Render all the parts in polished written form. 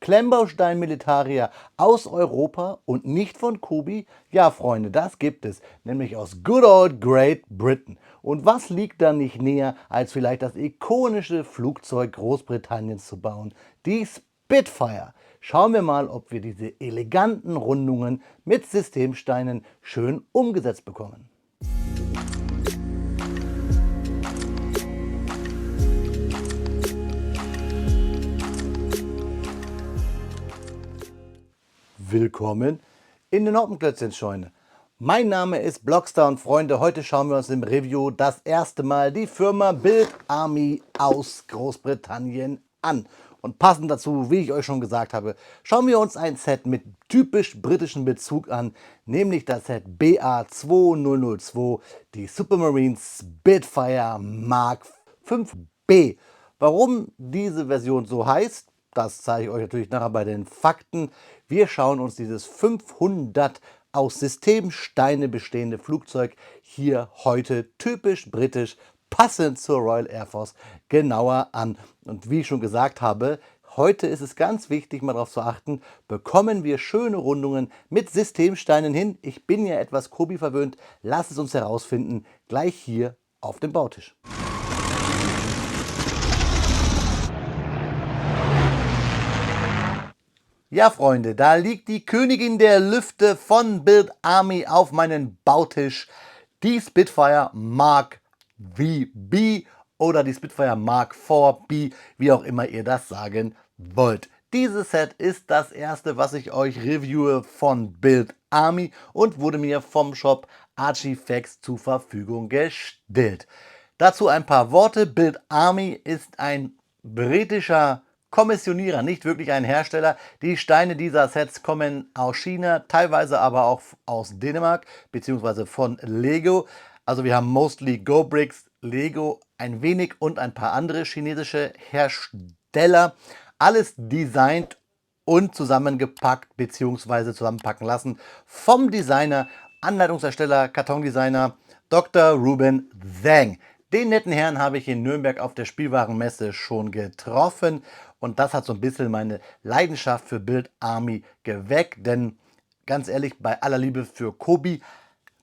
Klemmbaustein Militaria aus Europa und nicht von Kobi? Ja, Freunde, das gibt es, nämlich aus Good Old Great Britain. Und was liegt da nicht näher, als vielleicht das ikonische Flugzeug Großbritanniens zu bauen, die Spitfire. Schauen wir mal, ob wir diese eleganten Rundungen mit Systemsteinen schön umgesetzt bekommen. Willkommen in der Noppenklötzchenscheune. Mein Name ist Blockstar und Freunde, heute schauen wir uns im Review das erste Mal die Firma Build Army aus Großbritannien an. Und passend dazu, wie ich euch schon gesagt habe, schauen wir uns ein Set mit typisch britischem Bezug an, nämlich das Set BA2002, die Supermarine Spitfire Mark 5B. Warum diese Version so heißt, das zeige ich euch natürlich nachher bei den Fakten. Wir schauen uns dieses 500 aus Systemsteine bestehende Flugzeug hier heute typisch britisch, passend zur Royal Air Force, genauer an. Und wie ich schon gesagt habe, heute ist es ganz wichtig, mal darauf zu achten, bekommen wir schöne Rundungen mit Systemsteinen hin. Ich bin ja etwas Kobi verwöhnt, lasst es uns herausfinden, gleich hier auf dem Bautisch. Ja, Freunde, da liegt die Königin der Lüfte von Build Army auf meinem Bautisch. Die Spitfire Mark VB oder die Spitfire Mark 4B, wie auch immer ihr das sagen wollt. Dieses Set ist das erste, was ich euch reviewe von Build Army und wurde mir vom Shop Archifex zur Verfügung gestellt. Dazu ein paar Worte. Build Army ist ein britischer Kommissionierer, nicht wirklich ein Hersteller. Die Steine dieser Sets kommen aus China, teilweise aber auch aus Dänemark bzw. von Lego. Also wir haben mostly Go Bricks, Lego, ein wenig und ein paar andere chinesische Hersteller. Alles designt und zusammengepackt bzw. zusammenpacken lassen vom Designer, Anleitungsersteller, Kartondesigner Dr. Ruben Zhang. Den netten Herrn habe ich in Nürnberg auf der Spielwarenmesse schon getroffen und das hat so ein bisschen meine Leidenschaft für Build Army geweckt, denn ganz ehrlich, bei aller Liebe für Kobi,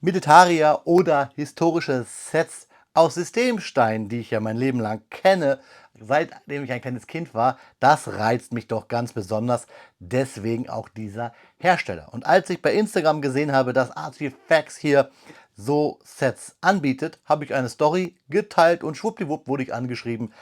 Militaria oder historische Sets aus Systemsteinen, die ich ja mein Leben lang kenne, seitdem ich ein kleines Kind war, das reizt mich doch ganz besonders, deswegen auch dieser Hersteller. Und als ich bei Instagram gesehen habe, dass Artifacts hier so Sets anbietet, habe ich eine Story geteilt und schwuppdiwupp wurde ich angeschrieben.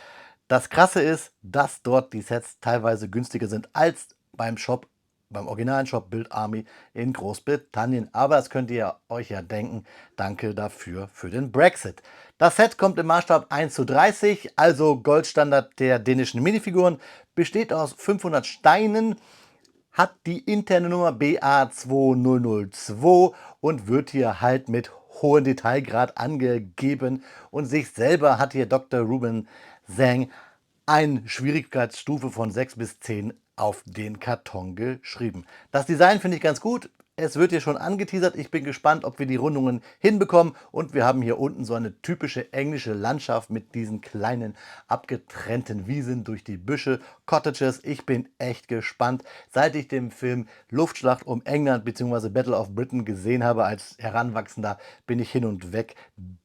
Das Krasse ist, dass dort die Sets teilweise günstiger sind als beim Shop, beim originalen Shop Build Army in Großbritannien. Aber das könnt ihr euch ja denken. Danke dafür für den Brexit. Das Set kommt im Maßstab 1:30, also Goldstandard der dänischen Minifiguren, besteht aus 500 Steinen, hat die interne Nummer BA2002 und wird hier halt mit hohem Detailgrad angegeben. Und sich selber hat hier Dr. Ruben Zhang eine Schwierigkeitsstufe von 6 bis 10 auf den Karton geschrieben. Das Design finde ich ganz gut. Es wird hier schon angeteasert. Ich bin gespannt, ob wir die Rundungen hinbekommen. Und wir haben hier unten so eine typische englische Landschaft mit diesen kleinen abgetrennten Wiesen durch die Büsche, Cottages. Ich bin echt gespannt. Seit ich den Film Luftschlacht um England bzw. Battle of Britain gesehen habe als Heranwachsender, bin ich hin und weg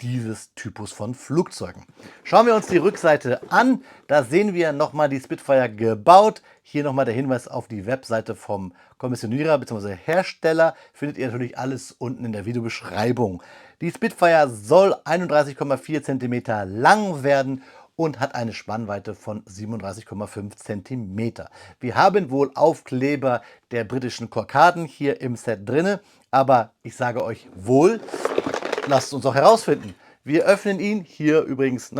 dieses Typus von Flugzeugen. Schauen wir uns die Rückseite an. Da sehen wir nochmal die Spitfire gebaut. Hier nochmal der Hinweis auf die Webseite vom Kommissionierer bzw. Hersteller. Findet ihr natürlich alles unten in der Videobeschreibung. Die Spitfire soll 31,4 cm lang werden und hat eine Spannweite von 37,5 cm. Wir haben wohl Aufkleber der britischen Kokarden hier im Set drin, aber ich sage euch wohl, lasst uns auch herausfinden. Wir öffnen ihn hier übrigens,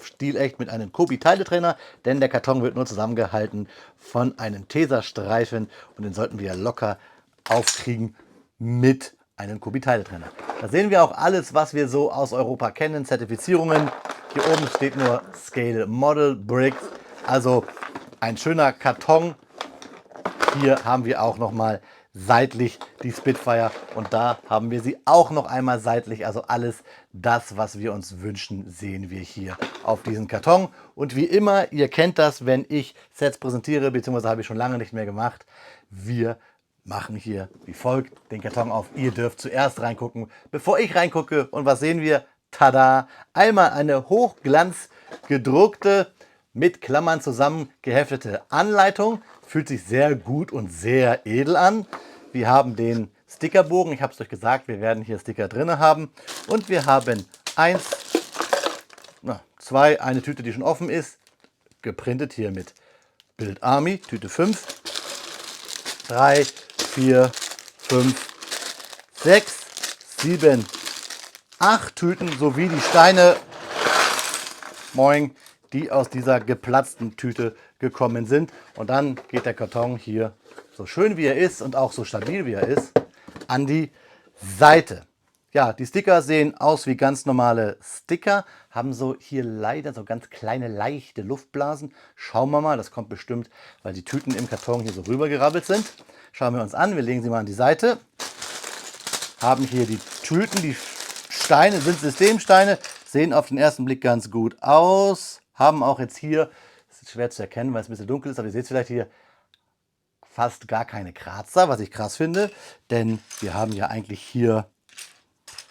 stilecht mit einem Kobi-Teiletrenner, denn der Karton wird nur zusammengehalten von einem Tesastreifen und den sollten wir locker aufkriegen mit einem Kobi-Teiletrenner. Da sehen wir auch alles, was wir so aus Europa kennen, Zertifizierungen. Hier oben steht nur Scale Model Bricks, also ein schöner Karton. Hier haben wir auch nochmal seitlich die Spitfire und da haben wir sie auch noch einmal seitlich. Also alles das, was wir uns wünschen, sehen wir hier auf diesem Karton. Und wie immer, ihr kennt das, wenn ich Sets präsentiere, beziehungsweise habe ich schon lange nicht mehr gemacht. Wir machen hier wie folgt den Karton auf. Ihr dürft zuerst reingucken, bevor ich reingucke. Und was sehen wir? Tada! Einmal eine hochglanz gedruckte, mit Klammern zusammengeheftete Anleitung. Fühlt sich sehr gut und sehr edel an. Wir haben den Stickerbogen. Ich habe es euch gesagt, wir werden hier Sticker drin haben. Und wir haben 1, 2, eine Tüte, die schon offen ist. Geprintet hier mit Build Army, Tüte 5. 3, 4, 5, 6, 7, 8 Tüten sowie die Steine, moin, die aus dieser geplatzten Tüte gekommen sind. Und dann geht der Karton hier, so schön wie er ist und auch so stabil wie er ist, an die Seite. Ja, die Sticker sehen aus wie ganz normale Sticker, haben so hier leider so ganz kleine, leichte Luftblasen. Schauen wir mal, das kommt bestimmt, weil die Tüten im Karton hier so rübergerabbelt sind. Schauen wir uns an, wir legen sie mal an die Seite. Haben hier die Tüten, die Steine sind Systemsteine, sehen auf den ersten Blick ganz gut aus. Haben auch jetzt hier, das ist schwer zu erkennen, weil es ein bisschen dunkel ist, aber ihr seht vielleicht hier fast gar keine Kratzer, was ich krass finde. Denn wir haben ja eigentlich hier,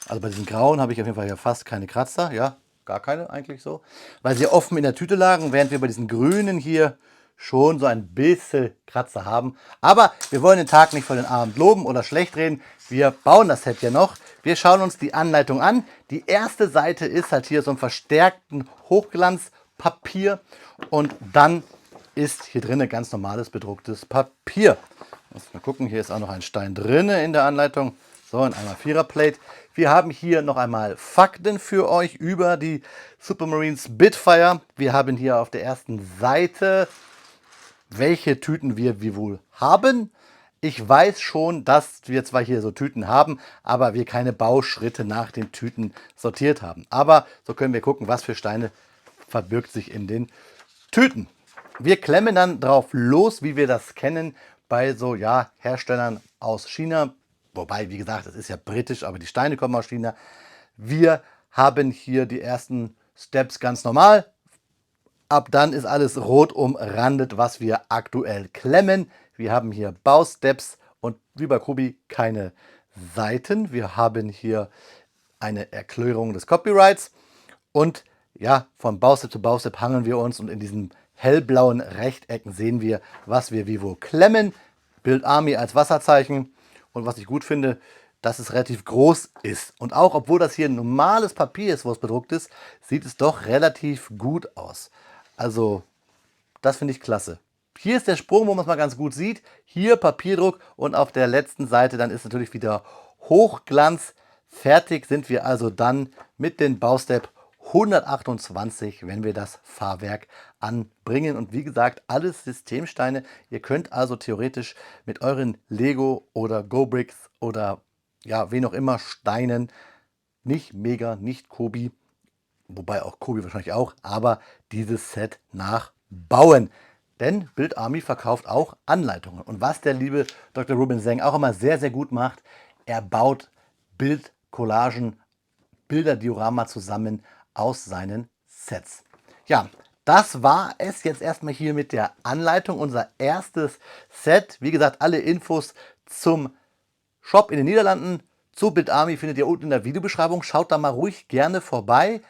also bei diesen grauen habe ich auf jeden Fall hier fast keine Kratzer. Ja, gar keine eigentlich so. Weil sie offen in der Tüte lagen, während wir bei diesen grünen hier schon so ein bisschen Kratzer haben. Aber wir wollen den Tag nicht vor den Abend loben oder schlecht reden. Wir bauen das Set ja noch. Wir schauen uns die Anleitung an. Die erste Seite ist halt hier so ein verstärkten Hochglanzpapier. Und dann ist hier drin ganz normales bedrucktes Papier. Mal gucken, hier ist auch noch ein Stein drin in der Anleitung. So, in einer 4er Plate. Wir haben hier noch einmal Fakten für euch über die Supermarine Spitfire. Wir haben hier auf der ersten Seite, welche Tüten wir wie wohl haben. Ich weiß schon, dass wir zwar hier so Tüten haben, aber wir keine Bauschritte nach den Tüten sortiert haben. Aber so können wir gucken, was für Steine verbirgt sich in den Tüten. Wir klemmen dann drauf los, wie wir das kennen bei so ja, Herstellern aus China. Wobei, wie gesagt, es ist ja britisch, aber die Steine kommen aus China. Wir haben hier die ersten Steps ganz normal. Ab dann ist alles rot umrandet, was wir aktuell klemmen. Wir haben hier Bausteps und wie bei Kubi keine Seiten. Wir haben hier eine Erklärung des Copyrights. Und ja, von Baustep zu Baustep hangeln wir uns und in diesen hellblauen Rechtecken sehen wir, was wir wie wo klemmen. Build Army als Wasserzeichen. Und was ich gut finde, dass es relativ groß ist. Und auch, obwohl das hier ein normales Papier ist, wo es bedruckt ist, sieht es doch relativ gut aus. Also, das finde ich klasse. Hier ist der Sprung, wo man es mal ganz gut sieht. Hier Papierdruck und auf der letzten Seite dann ist natürlich wieder Hochglanz. Fertig sind wir also dann mit den Baustep 128, wenn wir das Fahrwerk anbringen. Und wie gesagt, alles Systemsteine. Ihr könnt also theoretisch mit euren Lego oder Go-Bricks oder ja, wen auch immer Steinen, nicht Mega, nicht Kobi, wobei auch Kobi wahrscheinlich auch, aber dieses Set nachbauen. Denn Build Army verkauft auch Anleitungen. Und was der liebe Dr. Ruben Zeng auch immer sehr, sehr gut macht, er baut Bildcollagen, Bilderdiorama zusammen aus seinen Sets. Ja, das war es jetzt erstmal hier mit der Anleitung. Unser erstes Set. Wie gesagt, alle Infos zum Shop in den Niederlanden, zu Build Army findet ihr unten in der Videobeschreibung. Schaut da mal ruhig gerne vorbei.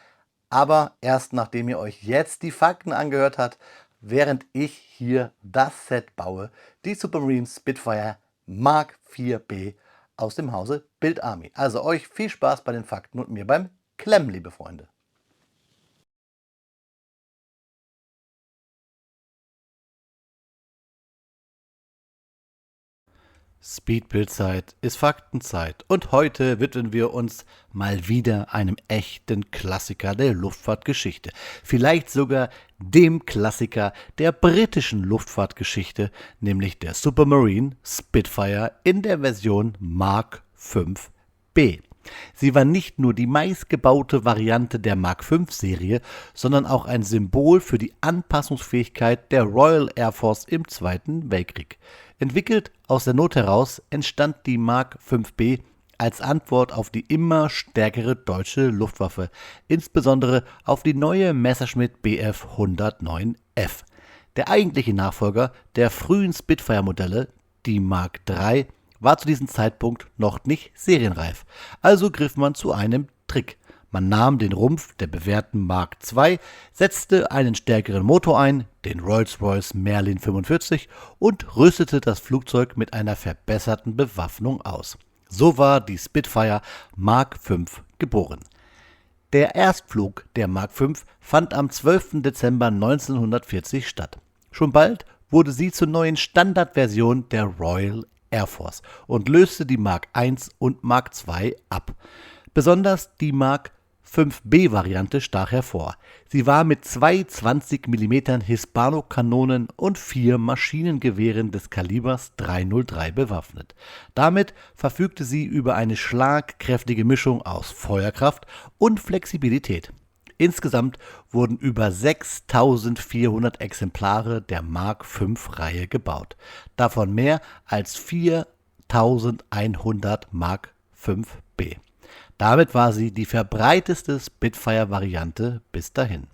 Aber erst nachdem ihr euch jetzt die Fakten angehört habt, während ich hier das Set baue, die Supermarine Spitfire Mark 4B aus dem Hause Build Army. Also euch viel Spaß bei den Fakten und mir beim Klemmen, liebe Freunde. Speedbildzeit ist Faktenzeit und heute widmen wir uns mal wieder einem echten Klassiker der Luftfahrtgeschichte. Vielleicht sogar dem Klassiker der britischen Luftfahrtgeschichte, nämlich der Supermarine Spitfire in der Version Mark 5B. Sie war nicht nur die meistgebaute Variante der Mark V-Serie, sondern auch ein Symbol für die Anpassungsfähigkeit der Royal Air Force im Zweiten Weltkrieg. Entwickelt aus der Not heraus entstand die Mark V-B als Antwort auf die immer stärkere deutsche Luftwaffe, insbesondere auf die neue Messerschmitt Bf 109F. Der eigentliche Nachfolger der frühen Spitfire-Modelle, die Mark III, war zu diesem Zeitpunkt noch nicht serienreif, also griff man zu einem Trick. Man nahm den Rumpf der bewährten Mark II, setzte einen stärkeren Motor ein, den Rolls-Royce Merlin 45, und rüstete das Flugzeug mit einer verbesserten Bewaffnung aus. So war die Spitfire Mark V geboren. Der Erstflug der Mark V fand am 12. Dezember 1940 statt. Schon bald wurde sie zur neuen Standardversion der Royal Air Force und löste die Mark I und Mark II ab. Besonders die Mark V-B-Variante stach hervor. Sie war mit zwei 20 mm Hispano-Kanonen und 4 Maschinengewehren des Kalibers .303 bewaffnet. Damit verfügte sie über eine schlagkräftige Mischung aus Feuerkraft und Flexibilität. Insgesamt wurden über 6.400 Exemplare der Mark V-Reihe gebaut, davon mehr als 4.100 Mark V-B. Damit war sie die verbreiteste Spitfire-Variante bis dahin.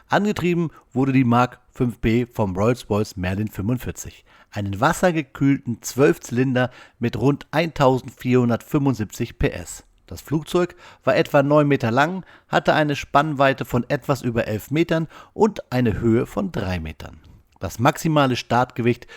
Angetrieben wurde die Mark V-B vom Rolls-Royce Merlin 45, einen wassergekühlten 12-Zylinder mit rund 1475 PS. Das Flugzeug war etwa 9 Meter lang, hatte eine Spannweite von etwas über 11 Metern und eine Höhe von 3 Metern. Das maximale Startgewicht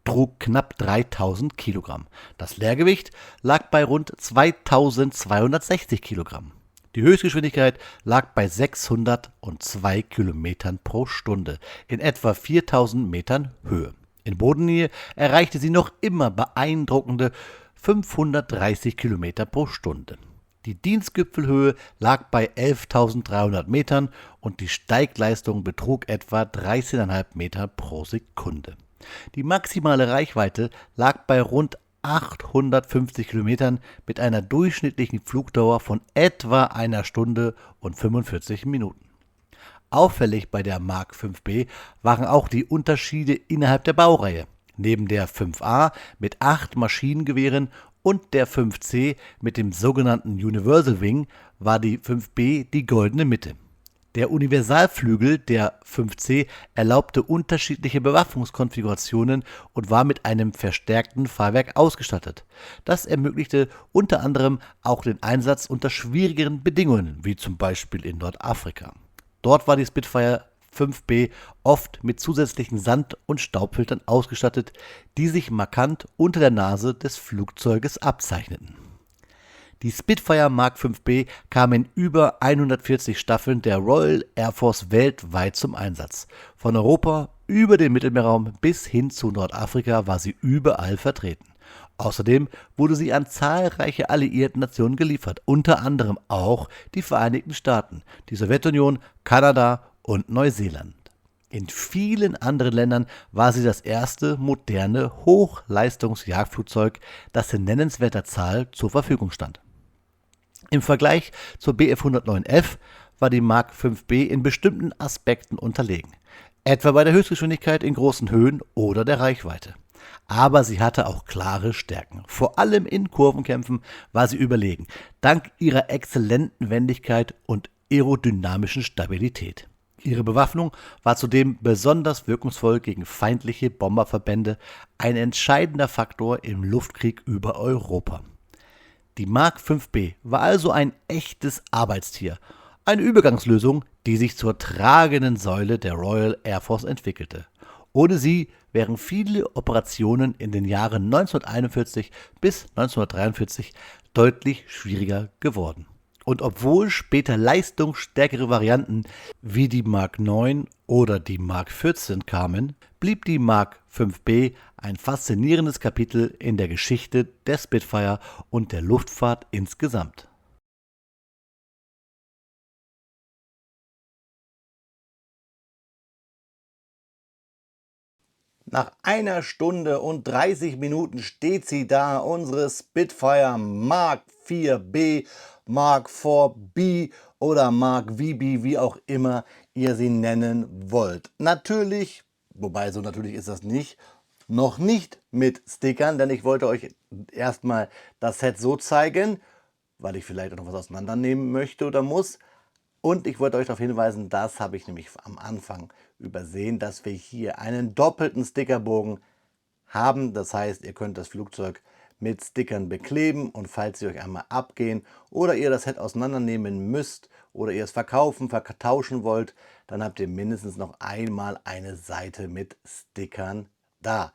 betrug knapp 3000 Kilogramm. Das Leergewicht lag bei rund 2260 Kilogramm. Die Höchstgeschwindigkeit lag bei 602 Kilometern pro Stunde in etwa 4000 Metern Höhe. In Bodennähe erreichte sie noch immer beeindruckende 530 Kilometer pro Stunde. Die Dienstgipfelhöhe lag bei 11.300 Metern und die Steigleistung betrug etwa 13,5 Meter pro Sekunde. Die maximale Reichweite lag bei rund 850 Kilometern mit einer durchschnittlichen Flugdauer von etwa einer Stunde und 45 Minuten. Auffällig bei der Mark V-B waren auch die Unterschiede innerhalb der Baureihe. Neben der 5A mit 8 Maschinengewehren und der 5C mit dem sogenannten Universal Wing war die 5B die goldene Mitte. Der Universalflügel der 5C erlaubte unterschiedliche Bewaffnungskonfigurationen und war mit einem verstärkten Fahrwerk ausgestattet. Das ermöglichte unter anderem auch den Einsatz unter schwierigeren Bedingungen, wie zum Beispiel in Nordafrika. Dort war die Spitfire 5B oft mit zusätzlichen Sand- und Staubfiltern ausgestattet, die sich markant unter der Nase des Flugzeuges abzeichneten. Die Spitfire Mark V-B kam in über 140 Staffeln der Royal Air Force weltweit zum Einsatz. Von Europa über den Mittelmeerraum bis hin zu Nordafrika war sie überall vertreten. Außerdem wurde sie an zahlreiche alliierte Nationen geliefert, unter anderem auch die Vereinigten Staaten, die Sowjetunion, Kanada und Neuseeland. In vielen anderen Ländern war sie das erste moderne Hochleistungsjagdflugzeug, das in nennenswerter Zahl zur Verfügung stand. Im Vergleich zur Bf 109F war die Mark V-B in bestimmten Aspekten unterlegen, etwa bei der Höchstgeschwindigkeit in großen Höhen oder der Reichweite. Aber sie hatte auch klare Stärken. Vor allem in Kurvenkämpfen war sie überlegen, dank ihrer exzellenten Wendigkeit und aerodynamischen Stabilität. Ihre Bewaffnung war zudem besonders wirkungsvoll gegen feindliche Bomberverbände, ein entscheidender Faktor im Luftkrieg über Europa. Die Mark V-B war also ein echtes Arbeitstier, eine Übergangslösung, die sich zur tragenden Säule der Royal Air Force entwickelte. Ohne sie wären viele Operationen in den Jahren 1941 bis 1943 deutlich schwieriger geworden. Und obwohl später leistungsstärkere Varianten wie die Mark IX oder die Mark XIV kamen, blieb die Mark V-B ein faszinierendes Kapitel in der Geschichte der Spitfire und der Luftfahrt insgesamt. Nach 1 Stunde und 30 Minuten steht sie da, unsere Spitfire Mark 4B, Mark 4B oder Mark VB, wie auch immer ihr sie nennen wollt. Natürlich, wobei so natürlich ist das nicht, noch nicht mit Stickern, denn ich wollte euch erstmal das Set so zeigen, weil ich vielleicht auch noch was auseinandernehmen möchte oder muss. Und ich wollte euch darauf hinweisen, das habe ich nämlich am Anfang übersehen, dass wir hier einen doppelten Stickerbogen haben. Das heißt, ihr könnt das Flugzeug mit Stickern bekleben und falls sie euch einmal abgehen oder ihr das Set auseinandernehmen müsst oder ihr es vertauschen wollt, dann habt ihr mindestens noch einmal eine Seite mit Stickern da.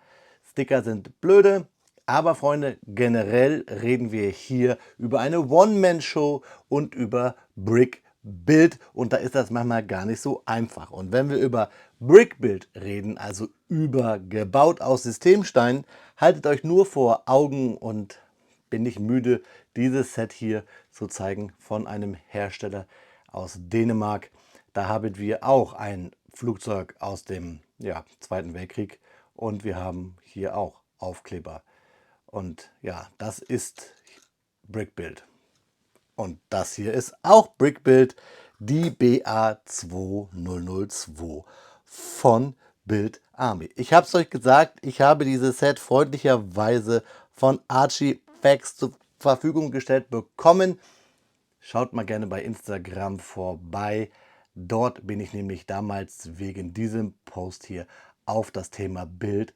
Sticker sind blöde, aber Freunde, generell reden wir hier über eine One-Man-Show und über Brick-Build und da ist das manchmal gar nicht so einfach. Und wenn wir über Brick-Build reden, also über gebaut aus Systemsteinen, haltet euch nur vor Augen und bin nicht müde, dieses Set hier zu zeigen von einem Hersteller aus Dänemark. Da haben wir auch ein Flugzeug aus dem Zweiten Weltkrieg und wir haben hier auch Aufkleber. Und ja, das ist Brickbuild. Und das hier ist auch Brickbuild, die BA2002 von Build Army. Ich habe es euch gesagt, ich habe dieses Set freundlicherweise von Archifacts zur Verfügung gestellt bekommen. Schaut mal gerne bei Instagram vorbei. Dort bin ich nämlich damals wegen diesem Post hier auf das Thema Build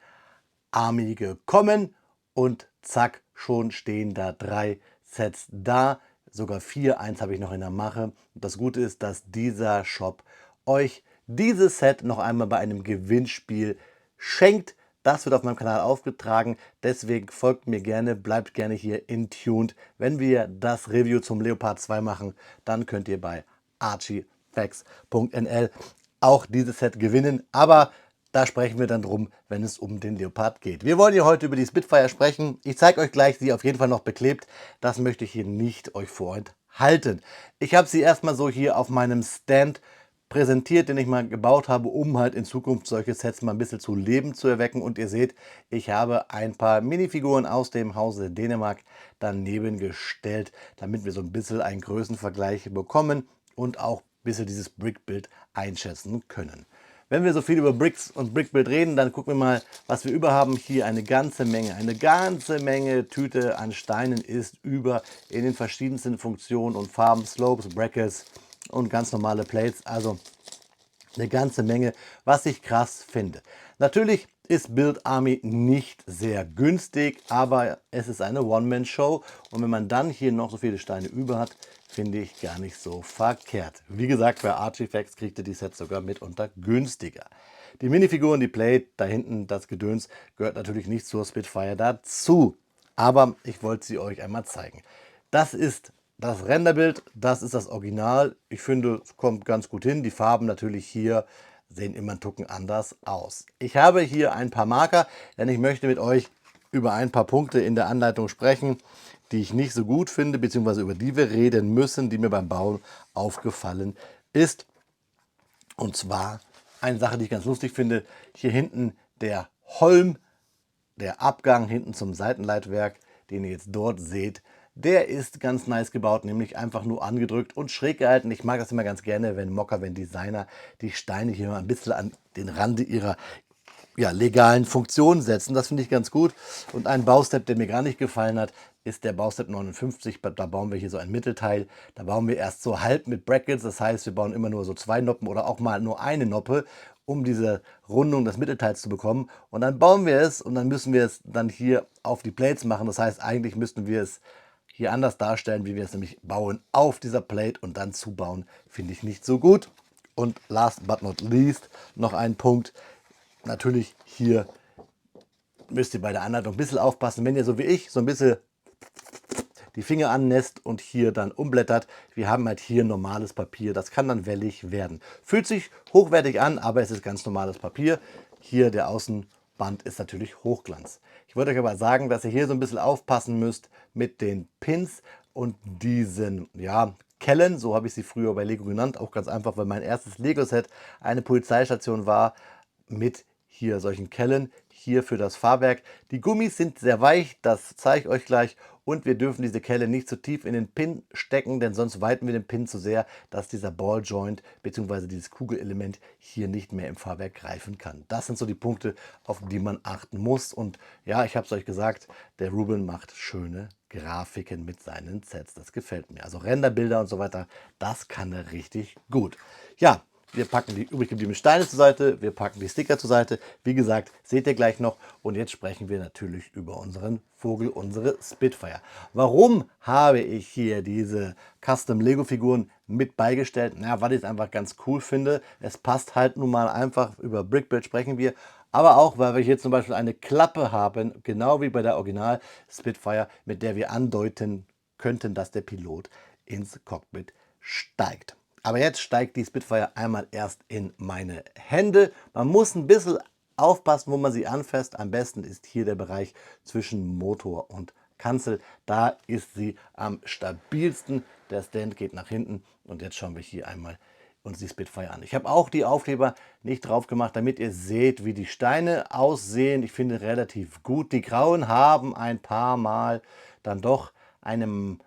Army gekommen und zack, schon stehen da 3 Sets da, sogar 4, eins habe ich noch in der Mache. Und das Gute ist, dass dieser Shop euch dieses Set noch einmal bei einem Gewinnspiel schenkt. Das wird auf meinem Kanal aufgetragen, deswegen folgt mir gerne, bleibt gerne hier in tuned. Wenn wir das Review zum Leopard 2 machen, dann könnt ihr bei archifacts.nl auch dieses Set gewinnen, aber da sprechen wir dann drum, wenn es um den Leopard geht. Wir wollen hier heute über die Spitfire sprechen. Ich zeige euch gleich sie auf jeden Fall noch beklebt. Das möchte ich hier nicht euch vorenthalten. Ich habe sie erstmal so hier auf meinem Stand präsentiert, den ich mal gebaut habe, um halt in Zukunft solche Sets mal ein bisschen zu Leben zu erwecken. Und ihr seht, ich habe ein paar Minifiguren aus dem Hause Dänemark daneben gestellt, damit wir so ein bisschen einen Größenvergleich bekommen und auch ein bisschen dieses Brickbuild einschätzen können. Wenn wir so viel über Bricks und Brickbuild reden, dann gucken wir mal, was wir über haben. Hier eine ganze Menge Tüte an Steinen ist über in den verschiedensten Funktionen und Farben, Slopes, Brackets und ganz normale Plates. Also eine ganze Menge, was ich krass finde. Natürlich ist Build Army nicht sehr günstig, aber es ist eine One-Man-Show und wenn man dann hier noch so viele Steine über hat, finde ich gar nicht so verkehrt. Wie gesagt, bei Archifacts kriegt ihr die Sets sogar mitunter günstiger. Die Minifiguren, die Plate, da hinten das Gedöns, gehört natürlich nicht zur Spitfire dazu. Aber ich wollte sie euch einmal zeigen. Das ist das Renderbild, das ist das Original. Ich finde, es kommt ganz gut hin. Die Farben natürlich hier sehen immer einen Tucken anders aus. Ich habe hier ein paar Marker, denn ich möchte mit euch über ein paar Punkte in der Anleitung sprechen, die ich nicht so gut finde, beziehungsweise über die wir reden müssen, die mir beim Bauen aufgefallen ist. Und zwar eine Sache, die ich ganz lustig finde, hier hinten der Holm, der Abgang hinten zum Seitenleitwerk, den ihr jetzt dort seht, der ist ganz nice gebaut, nämlich einfach nur angedrückt und schräg gehalten. Ich mag das immer ganz gerne, wenn Designer die Steine hier mal ein bisschen an den Rande ihrer legalen Funktionen setzen. Das finde ich ganz gut. Und ein Baustep, der mir gar nicht gefallen hat, ist der Baustep 59. Da bauen wir hier so ein Mittelteil. Da bauen wir erst so halb mit Brackets. Das heißt, wir bauen immer nur so 2 Noppen oder auch mal nur eine Noppe, um diese Rundung des Mittelteils zu bekommen. Und dann bauen wir es und dann müssen wir es dann hier auf die Plates machen. Das heißt, eigentlich müssten wir es hier anders darstellen, wie wir es nämlich bauen auf dieser Plate und dann zubauen, finde ich nicht so gut. Und last but not least noch ein Punkt. Natürlich hier müsst ihr bei der Anleitung ein bisschen aufpassen, wenn ihr so wie ich so ein bisschen die Finger annässt und hier dann umblättert. Wir haben halt hier normales Papier, das kann dann wellig werden. Fühlt sich hochwertig an, aber es ist ganz normales Papier. Hier der Außenband ist natürlich Hochglanz. Ich wollte euch aber sagen, dass ihr hier so ein bisschen aufpassen müsst mit den Pins und diesen, Kellen, so habe ich sie früher bei Lego genannt, auch ganz einfach, weil mein erstes Lego-Set eine Polizeistation war mit hier solchen Kellen. hier für das Fahrwerk. Die Gummis sind sehr weich, das zeige ich euch gleich. Und wir dürfen diese Kelle nicht zu tief in den Pin stecken, denn sonst weiten wir den Pin zu sehr, dass dieser Balljoint bzw. dieses Kugelelement hier nicht mehr im Fahrwerk greifen kann. Das sind so die Punkte, auf die man achten muss. Und ja, ich habe es euch gesagt, der Ruben macht schöne Grafiken mit seinen Sets. Das gefällt mir. Also Renderbilder und so weiter, das kann er richtig gut. Ja, wir packen die übrig gebliebenen Steine zur Seite, wir packen die Sticker zur Seite. Wie gesagt, seht ihr gleich noch. Und jetzt sprechen wir natürlich über unseren Vogel, unsere Spitfire. Warum habe ich hier diese Custom Lego Figuren mit beigestellt? Na, weil ich es einfach ganz cool finde. Es passt halt nun mal einfach, über Brickbuild sprechen wir. Aber auch, weil wir hier zum Beispiel eine Klappe haben, genau wie bei der Original Spitfire, mit der wir andeuten könnten, dass der Pilot ins Cockpit steigt. Aber jetzt steigt die Spitfire einmal erst in meine Hände. Man muss ein bisschen aufpassen, wo man sie anfasst. Am besten ist hier der Bereich zwischen Motor und Kanzel. Da ist sie am stabilsten. Der Stand geht nach hinten. Und jetzt schauen wir hier einmal uns die Spitfire an. Ich habe auch die Aufkleber nicht drauf gemacht, damit ihr seht, wie die Steine aussehen. Ich finde relativ gut. Die grauen haben ein paar Mal dann doch einen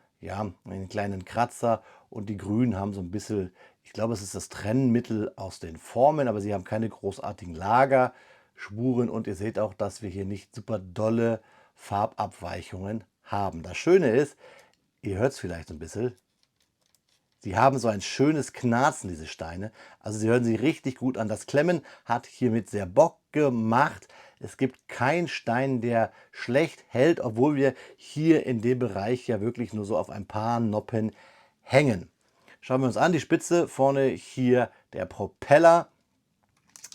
kleinen Kratzer und die grünen haben so ein bisschen, ich glaube, es ist das Trennmittel aus den Formen, aber sie haben keine großartigen Lagerspuren und ihr seht auch, dass wir hier nicht super dolle Farbabweichungen haben. Das Schöne ist, ihr hört es vielleicht so ein bisschen, sie haben so ein schönes Knarzen, diese Steine. Also sie hören sich richtig gut an. Das Klemmen hat hiermit sehr Bock gemacht. Es gibt keinen Stein, der schlecht hält, obwohl wir hier in dem Bereich ja wirklich nur so auf ein paar Noppen hängen. Schauen wir uns an, die Spitze vorne hier der Propeller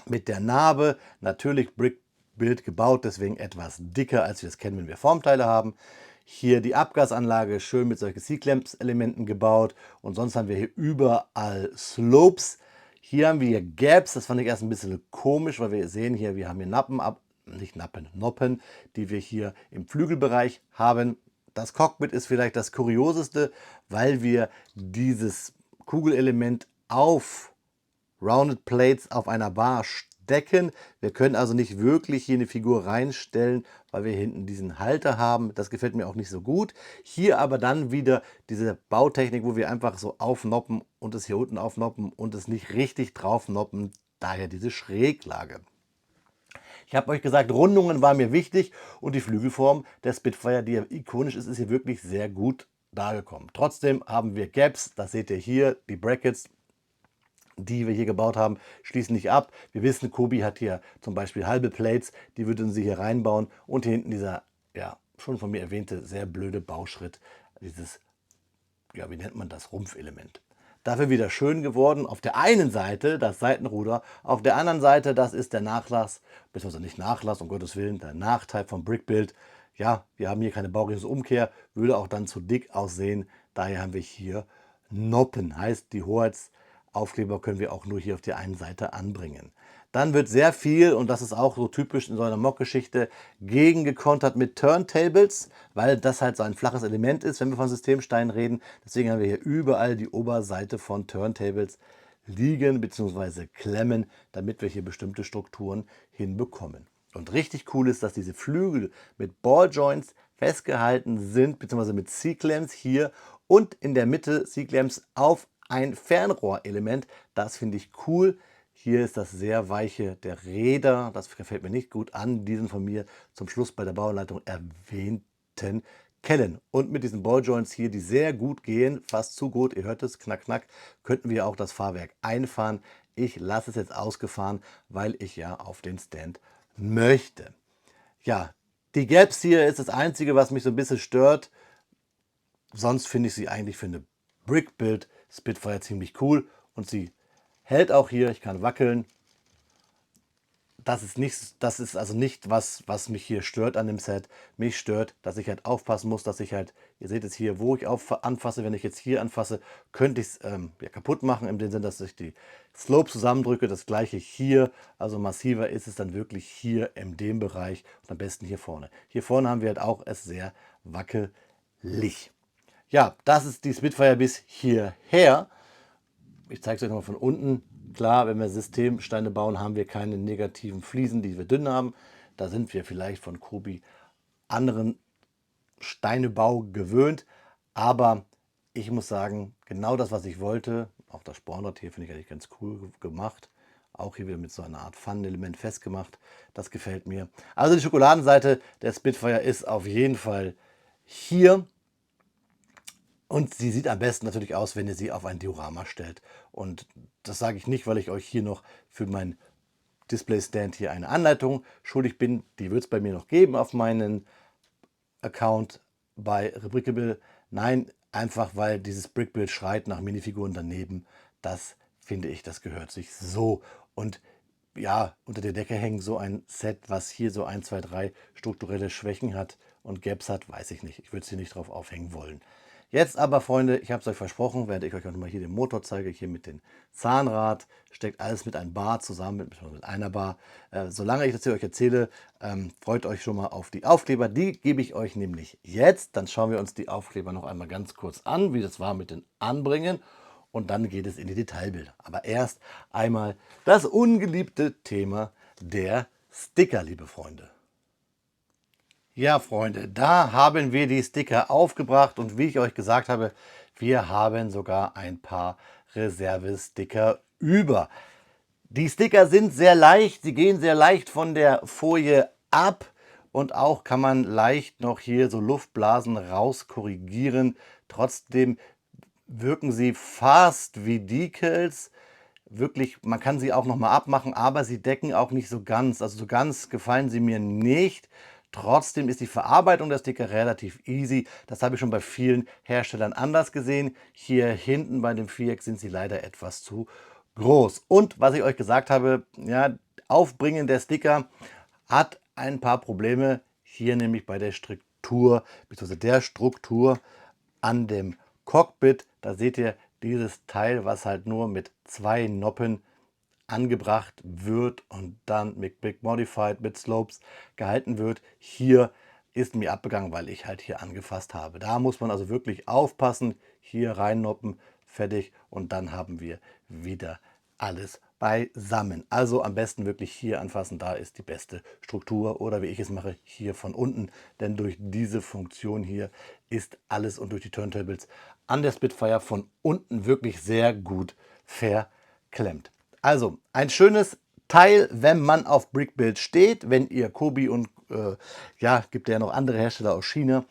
mit der Narbe. Natürlich Brickbuild gebaut, deswegen etwas dicker, als wir es kennen, wenn wir Formteile haben. Hier die Abgasanlage schön mit solchen C-Clamps-Elementen gebaut und sonst haben wir hier überall Slopes. Hier haben wir Gaps, das fand ich erst ein bisschen komisch, weil wir sehen hier, wir haben hier Noppen, die wir hier im Flügelbereich haben. Das Cockpit ist vielleicht das Kurioseste, weil wir dieses Kugelelement auf Rounded Plates auf einer Bar stecken. Wir können also nicht wirklich hier eine Figur reinstellen, weil wir hinten diesen Halter haben. Das gefällt mir auch nicht so gut. Hier aber dann wieder diese Bautechnik, wo wir einfach so aufnoppen und es hier unten aufnoppen und es nicht richtig draufnoppen. Daher diese Schräglage. Ich habe euch gesagt, Rundungen waren mir wichtig und die Flügelform der Spitfire, die ja ikonisch ist, ist hier wirklich sehr gut dargekommen. Trotzdem haben wir Gaps, das seht ihr hier, die Brackets, die wir hier gebaut haben, schließen nicht ab. Wir wissen, Kobi hat hier zum Beispiel halbe Plates, die würden sie hier reinbauen und hier hinten dieser, ja, schon von mir erwähnte, sehr blöde Bauschritt, dieses, ja, wie nennt man das, Rumpfelement. Dafür wieder schön geworden. Auf der einen Seite das Seitenruder, auf der anderen Seite, das ist der Nachlass, beziehungsweise nicht Nachlass, um Gottes Willen, der Nachteil vom Brickbuild. Ja, wir haben hier keine Baurichtungsumkehr, würde auch dann zu dick aussehen. Daher haben wir hier Noppen, heißt die Hoheitsaufkleber können wir auch nur hier auf der einen Seite anbringen. Dann wird sehr viel, und das ist auch so typisch in so einer Mock-Geschichte, gegengekontert mit Turntables, weil das halt so ein flaches Element ist, wenn wir von Systemsteinen reden. Deswegen haben wir hier überall die Oberseite von Turntables liegen bzw. klemmen, damit wir hier bestimmte Strukturen hinbekommen. Und richtig cool ist, dass diese Flügel mit Balljoints festgehalten sind, bzw. mit C-Clamps hier und in der Mitte C-Clamps auf ein Fernrohrelement. Das finde ich cool. Hier ist das sehr weiche der Räder, das gefällt mir nicht gut an diesen von mir zum Schluss bei der Bauanleitung erwähnten Kellen. Und mit diesen Balljoints hier, die sehr gut gehen, fast zu gut, ihr hört es, knack, knack, könnten wir auch das Fahrwerk einfahren. Ich lasse es jetzt ausgefahren, weil ich ja auf den Stand möchte. Ja, die Gaps hier ist das Einzige, was mich so ein bisschen stört. Sonst finde ich sie eigentlich für eine Brickbuild Spitfire ziemlich cool und sie hält auch hier, ich kann wackeln. Das ist also nicht was mich hier stört an dem Set. Mich stört, dass ich halt aufpassen muss, dass ich halt, ihr seht es hier, wo ich anfasse, wenn ich jetzt hier anfasse, könnte ich es ja, kaputt machen, im Sinne, dass ich die Slope zusammendrücke. Das gleiche hier, also massiver ist es dann wirklich hier in dem Bereich und am besten hier vorne. Hier vorne haben wir halt auch es sehr wackelig. Ja, das ist die Spitfire bis hierher. Ich zeige es euch nochmal von unten. Klar, wenn wir Systemsteine bauen, haben wir keine negativen Fliesen, die wir dünn haben. Da sind wir vielleicht von Kobi anderen Steinebau gewöhnt, aber ich muss sagen, genau das, was ich wollte, auch das Spornrad hier finde ich eigentlich ganz cool gemacht. Auch hier wieder mit so einer Art Pfannenelement festgemacht. Das gefällt mir. Also die Schokoladenseite der Spitfire ist auf jeden Fall hier. Und sie sieht am besten natürlich aus, wenn ihr sie auf ein Diorama stellt. Und das sage ich nicht, weil ich euch hier noch für mein Display-Stand hier eine Anleitung schuldig bin. Die wird es bei mir noch geben auf meinen Account bei Rebrickable. Nein, einfach weil dieses Brickbuild schreit nach Minifiguren daneben. Das finde ich, das gehört sich so. Und ja, unter der Decke hängen so ein Set, was hier so 1, 2, 3 strukturelle Schwächen hat und Gaps hat, weiß ich nicht. Ich würde es hier nicht drauf aufhängen wollen. Jetzt aber, Freunde, ich habe es euch versprochen, während ich euch auch nochmal hier den Motor zeige, hier mit dem Zahnrad, steckt alles mit einem Bar zusammen, mit einer Bar. Solange ich das hier euch erzähle, freut euch schon mal auf die Aufkleber. Die gebe ich euch nämlich jetzt. Dann schauen wir uns die Aufkleber noch einmal ganz kurz an, wie das war mit den Anbringen. Und dann geht es in die Detailbilder. Aber erst einmal das ungeliebte Thema der Sticker, liebe Freunde. Ja, Freunde, da haben wir die Sticker aufgebracht und wie ich euch gesagt habe, wir haben sogar ein paar Reserve-Sticker über. Die Sticker sind sehr leicht, sie gehen sehr leicht von der Folie ab und auch kann man leicht noch hier so Luftblasen raus korrigieren. Trotzdem wirken sie fast wie Decals. Wirklich, man kann sie auch noch mal abmachen, aber sie decken auch nicht so ganz. Also so ganz gefallen sie mir nicht. Trotzdem ist die Verarbeitung der Sticker relativ easy. Das habe ich schon bei vielen Herstellern anders gesehen. Hier hinten bei dem Viereck sind sie leider etwas zu groß. Und was ich euch gesagt habe, ja, Aufbringen der Sticker hat ein paar Probleme. Hier nämlich bei der Struktur, bzw. der Struktur an dem Cockpit. Da seht ihr dieses Teil, was halt nur mit 2 Noppen angebracht wird und dann mit Big Modified, mit Slopes gehalten wird. Hier ist mir abgegangen, weil ich halt hier angefasst habe. Da muss man also wirklich aufpassen. Hier reinnoppen, fertig und dann haben wir wieder alles beisammen. Also am besten wirklich hier anfassen, da ist die beste Struktur oder wie ich es mache, hier von unten, denn durch diese Funktion hier ist alles und durch die Turntables an der Spitfire von unten wirklich sehr gut verklemmt. Also ein schönes Teil, wenn man auf Brickbuild steht, wenn ihr Kobi und ja, gibt ja noch andere Hersteller aus China,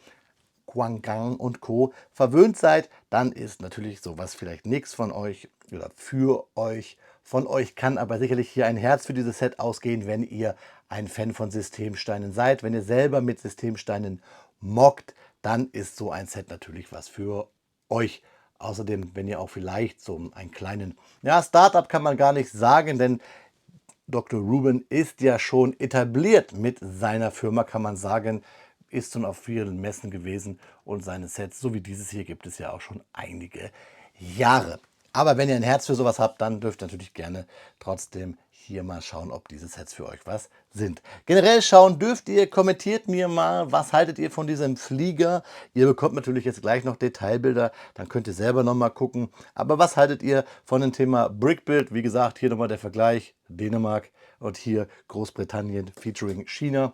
Guanggang und Co. verwöhnt seid, dann ist natürlich sowas vielleicht nichts von euch oder für euch. Von euch kann aber sicherlich hier ein Herz für dieses Set ausgehen, wenn ihr ein Fan von Systemsteinen seid. Wenn ihr selber mit Systemsteinen mockt, dann ist so ein Set natürlich was für euch. Außerdem, wenn ihr auch vielleicht so einen kleinen, ja, Startup kann man gar nicht sagen, denn Dr. Ruben ist ja schon etabliert mit seiner Firma, kann man sagen, ist schon auf vielen Messen gewesen und seine Sets, so wie dieses hier, gibt es ja auch schon einige Jahre. Aber wenn ihr ein Herz für sowas habt, dann dürft ihr natürlich gerne trotzdem hier mal schauen, ob diese Sets für euch was sind. Generell schauen dürft ihr, kommentiert mir mal, was haltet ihr von diesem Flieger? Ihr bekommt natürlich jetzt gleich noch Detailbilder, dann könnt ihr selber noch mal gucken. Aber was haltet ihr von dem Thema Brickbuild? Wie gesagt, hier nochmal der Vergleich, Dänemark und hier Großbritannien featuring China.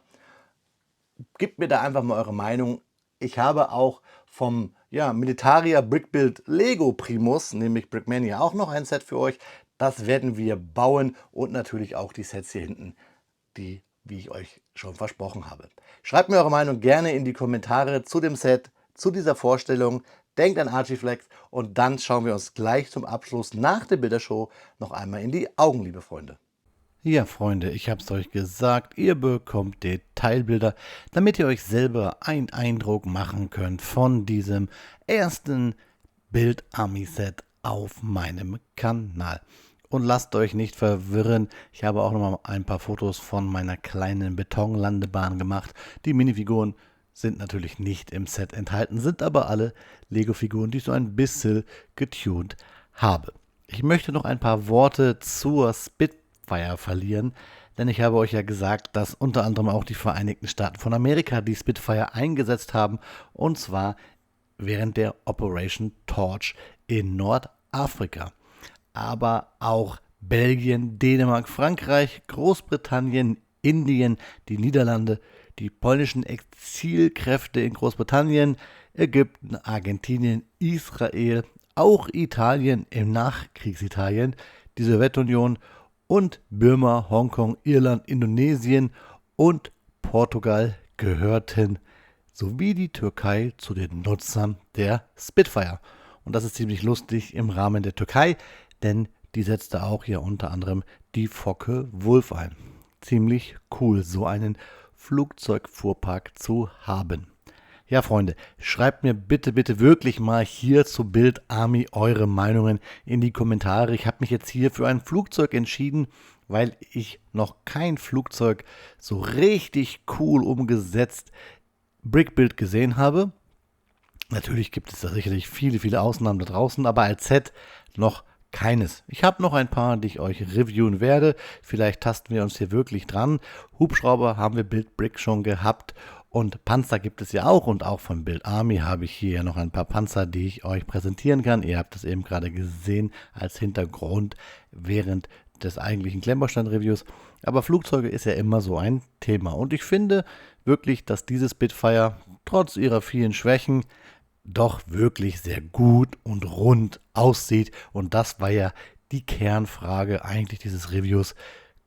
Gebt mir da einfach mal eure Meinung. Ich habe auch vom Militaria Brickbuild Lego Primus, nämlich Brickmania, auch noch ein Set für euch. Das werden wir bauen und natürlich auch die Sets hier hinten, die, wie ich euch schon versprochen habe. Schreibt mir eure Meinung gerne in die Kommentare zu dem Set, zu dieser Vorstellung. Denkt an Archiflex und dann schauen wir uns gleich zum Abschluss nach der Bildershow noch einmal in die Augen, liebe Freunde. Ja, Freunde, ich habe es euch gesagt, ihr bekommt Detailbilder, damit ihr euch selber einen Eindruck machen könnt von diesem ersten Bild-Ami-Set auf meinem Kanal. Und lasst euch nicht verwirren, ich habe auch noch mal ein paar Fotos von meiner kleinen Betonlandebahn gemacht. Die Minifiguren sind natürlich nicht im Set enthalten, sind aber alle Lego-Figuren, die ich so ein bisschen getuned habe. Ich möchte noch ein paar Worte zur Spitfire verlieren, denn ich habe euch ja gesagt, dass unter anderem auch die Vereinigten Staaten von Amerika die Spitfire eingesetzt haben, und zwar während der Operation Torch in Nordafrika. Aber auch Belgien, Dänemark, Frankreich, Großbritannien, Indien, die Niederlande, die polnischen Exilkräfte in Großbritannien, Ägypten, Argentinien, Israel, auch Italien im Nachkriegsitalien, die Sowjetunion und Burma, Hongkong, Irland, Indonesien und Portugal gehörten sowie die Türkei zu den Nutzern der Spitfire. Und das ist ziemlich lustig im Rahmen der Türkei, denn die setzte auch hier unter anderem die Focke-Wulf ein. Ziemlich cool, so einen Flugzeugfuhrpark zu haben. Ja, Freunde, schreibt mir bitte, bitte wirklich mal hier zu Bild Army eure Meinungen in die Kommentare. Ich habe mich jetzt hier für ein Flugzeug entschieden, weil ich noch kein Flugzeug so richtig cool umgesetzt Brickbuild gesehen habe. Natürlich gibt es da sicherlich viele, viele Ausnahmen da draußen, aber als Set noch keines. Ich habe noch ein paar, die ich euch reviewen werde. Vielleicht tasten wir uns hier wirklich dran. Hubschrauber haben wir Build Brick schon gehabt und Panzer gibt es ja auch. Und auch von Build Army habe ich hier noch ein paar Panzer, die ich euch präsentieren kann. Ihr habt das eben gerade gesehen als Hintergrund während des eigentlichen Klemmbaustein-Reviews. Aber Flugzeuge ist ja immer so ein Thema. Und ich finde wirklich, dass diese Spitfire trotz ihrer vielen Schwächen doch wirklich sehr gut und rund aussieht. Und das war ja die Kernfrage eigentlich dieses Reviews.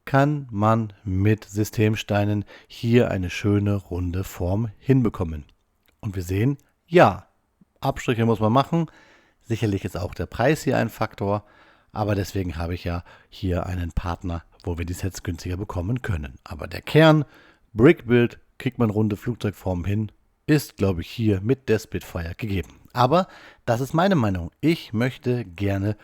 Kann man mit Systemsteinen hier eine schöne runde Form hinbekommen? Und wir sehen, ja, Abstriche muss man machen. Sicherlich ist auch der Preis hier ein Faktor. Aber deswegen habe ich ja hier einen Partner, wo wir die Sets günstiger bekommen können. Aber der Kern, Brickbuild, kriegt man runde Flugzeugformen hin, ist, glaube ich, hier mit der Spitfire gegeben. Aber das ist meine Meinung. Ich möchte gerne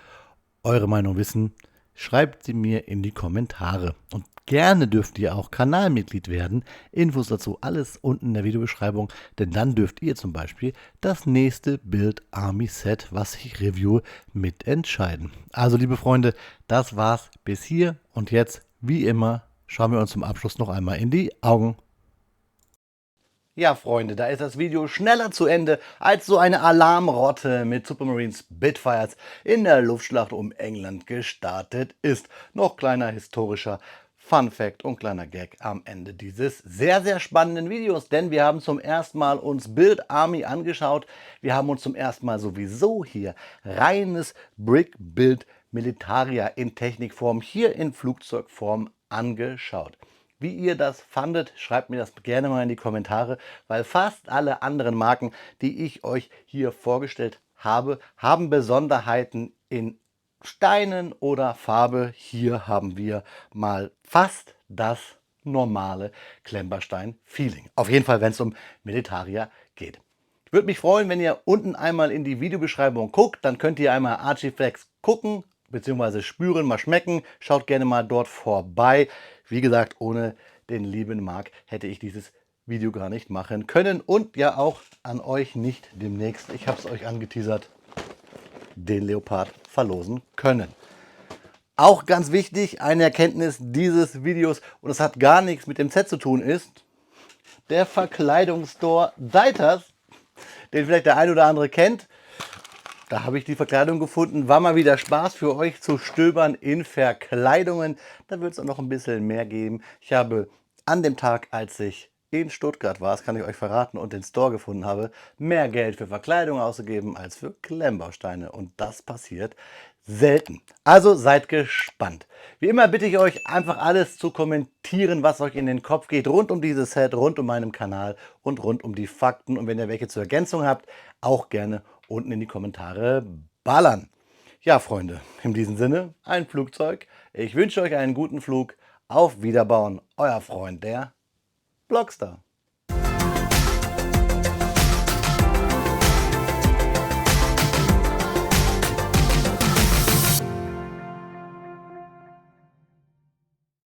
eure Meinung wissen. Schreibt sie mir in die Kommentare. Und gerne dürft ihr auch Kanalmitglied werden. Infos dazu alles unten in der Videobeschreibung. Denn dann dürft ihr zum Beispiel das nächste Build Army Set, was ich review, mitentscheiden. Also liebe Freunde, das war's bis hier. Und jetzt, wie immer, schauen wir uns zum Abschluss noch einmal in die Augen. Ja, Freunde, da ist das Video schneller zu Ende, als so eine Alarmrotte mit Supermarine Spitfires in der Luftschlacht um England gestartet ist. Noch kleiner historischer Fun Fact und kleiner Gag am Ende dieses sehr, sehr spannenden Videos, denn wir haben zum ersten Mal uns Build Army angeschaut. Wir haben uns zum ersten Mal sowieso hier reines Brick Build Militaria in Technikform, hier in Flugzeugform angeschaut. Wie ihr das fandet, schreibt mir das gerne mal in die Kommentare, weil fast alle anderen Marken, die ich euch hier vorgestellt habe, haben Besonderheiten in Steinen oder Farbe. Hier haben wir mal fast das normale Klemmbaustein-Feeling. Auf jeden Fall, wenn es um Militaria geht. Ich würde mich freuen, wenn ihr unten einmal in die Videobeschreibung guckt. Dann könnt ihr einmal Archiflex gucken bzw. spüren, mal schmecken. Schaut gerne mal dort vorbei. Wie gesagt, ohne den lieben Marc hätte ich dieses Video gar nicht machen können. Und ja auch an euch nicht demnächst, ich habe es euch angeteasert, den Leopard verlosen können. Auch ganz wichtig, eine Erkenntnis dieses Videos, und es hat gar nichts mit dem Set zu tun, ist der Verkleidungsstore Seiters, den vielleicht der ein oder andere kennt. Da habe ich die Verkleidung gefunden. War mal wieder Spaß für euch zu stöbern in Verkleidungen. Da wird es auch noch ein bisschen mehr geben. Ich habe an dem Tag, als ich in Stuttgart war, das kann ich euch verraten, und den Store gefunden habe, mehr Geld für Verkleidung ausgegeben als für Klemmbausteine. Und das passiert selten. Also seid gespannt. Wie immer bitte ich euch, einfach alles zu kommentieren, was euch in den Kopf geht, rund um dieses Set, rund um meinen Kanal und rund um die Fakten. Und wenn ihr welche zur Ergänzung habt, auch gerne unten in die Kommentare ballern. Ja, Freunde, in diesem Sinne, ein Flugzeug. Ich wünsche euch einen guten Flug. Auf Wiederbauen, euer Freund, der Blockstar.